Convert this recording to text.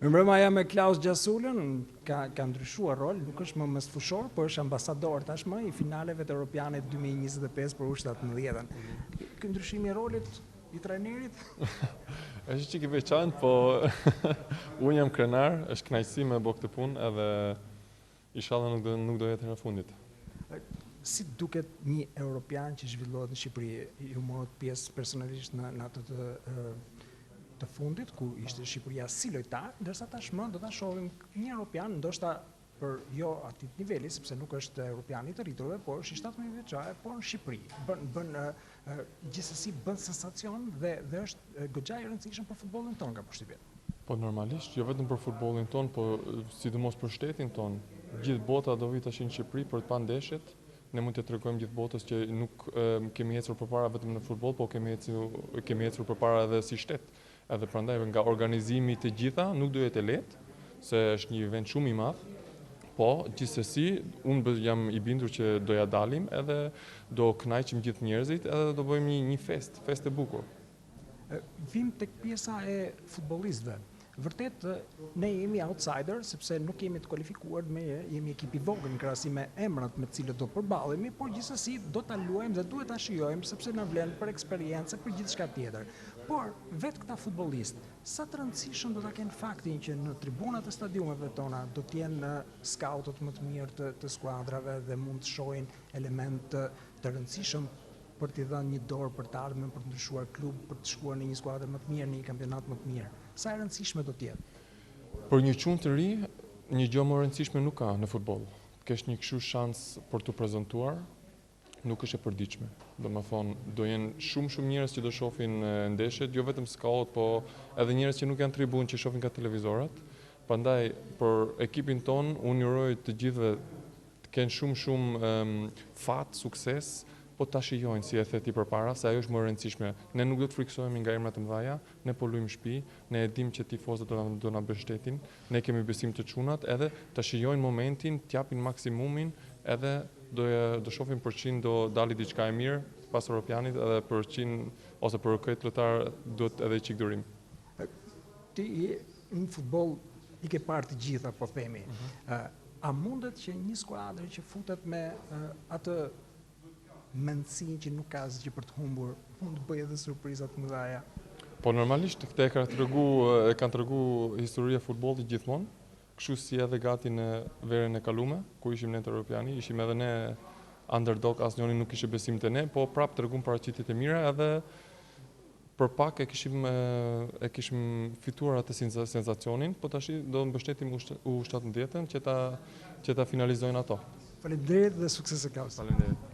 Mbrëma jam me Klaus Gjasulën, ka ndryshuar rol, nuk është më mesfushor, por është ambasador tashmë i finaleve të Europianit 2025 për U17. Ky ndryshimi i rolit i trajnerit? Është çik i veçantë, po unë jam krenar, është kënaqësi me bë këtë punë edhe inshallah nuk do jetë herë fundit. Si duket një Europian që zhvillohet në Shqipëri? Ju morët pjesë personalisht në atë të fundit, ku ishte Shqipëria si lojtar, ndërsa tashmë do ta shohim një Europian, ndoshta për jo atit niveli, sepse nuk është Europiani të rriturve, por është i 17 vjeçare, por në Shqipëri. Gjithsesi bën sensacion dhe është goxha e rëndësishme për futbollin ton, ka përshtypjen. Po normalisht, jo vetëm për futbollin ton, po sidomos për shtetin ton. Gjithë bota do vi tash në Shqipëri për të pa ndeshjet. Ne mund të tregojmë gjithë botës që nuk kemi ecur përpara vetëm në futboll, po kemi ecur përpara edhe si shtet. Edhe prandaj nga organizimi të gjitha nuk do jetë lehtë, se është një event shumë i madh. Po, gjithsesi, unë jam i bindur që do ja dalim edhe do kënaqim gjithë njerëzit edhe do bëjmë një fest e bukur. Vim tek pjesa e futbollistëve. Vërtet, ne jemi outsider, sepse nuk jemi të kualifikuar, jemi ekip i vogël në krahasim me emrat me të cilët do përballemi, por gjithsesi do ta luajmë dhe duhet ta shijojmë sepse na vlen për eksperiencë, për gjithçka tjetër. Por vetë këta futbollistë, sa të rëndësishëm do ta kenë faktin që në tribunat e stadiumeve tona do të jenë skautët më të mirë të skuadrave dhe mund të shohin element të rëndësishëm për t'i dhënë një dorë për të ardhmen, për të ndryshuar klub, për të shkuar në një skuadër më të mirë, në një kampionat më të mirë. Sa e rëndësishme do të jetë? Për një çun të ri, një gjë më e rëndësishme nuk ka në futboll. Të kesh një kështu shans për t'u prezantuar, nuk është e përditshme. Domethënë, do jenë shumë njerëz që do shohin ndeshjet, jo vetëm skaut, po edhe njerëz që nuk janë tribunë që shohin nga televizorat. Prandaj për ekipin ton, unë uroj të gjithëve të kenë shumë fat, sukses, po ta shijojnë si e the ti përpara, se ajo është më e rëndësishme. Ne nuk do të friksohemi nga emrat të mëdha, ne po luajmë shtëpi, ne e dimë që tifozët do na mbështetin, ne kemi besim të çunat, edhe ta shijojnë momentin, t'japin maksimumin, edhe do shohim për 100 do dali diçka e mirë pas Europianit, edhe për 100 ose për këtë lojtar duhet edhe çik durim. Ti në futboll i ke parë të gjitha, po themi. A mundet që një skuadër që futet me atë mendësinë që nuk ka asgjë për të humbur, mund të bëjë edhe surpriza të mëdha? Po normalisht këtë e kanë tregu historia e futbollit gjithmonë, kështu si edhe gati në verën e kalume, ku ishim ne të Europiani, ishim edhe ne underdog, asnjëri nuk kishte besim te ne, po prapë treguam paraqitjet e mira edhe për pak e kishim fituar atë sensacionin, po tash do mbështetim U17-ën që ta finalizojnë ato. Faleminderit dhe sukses e Klaus. Faleminderit.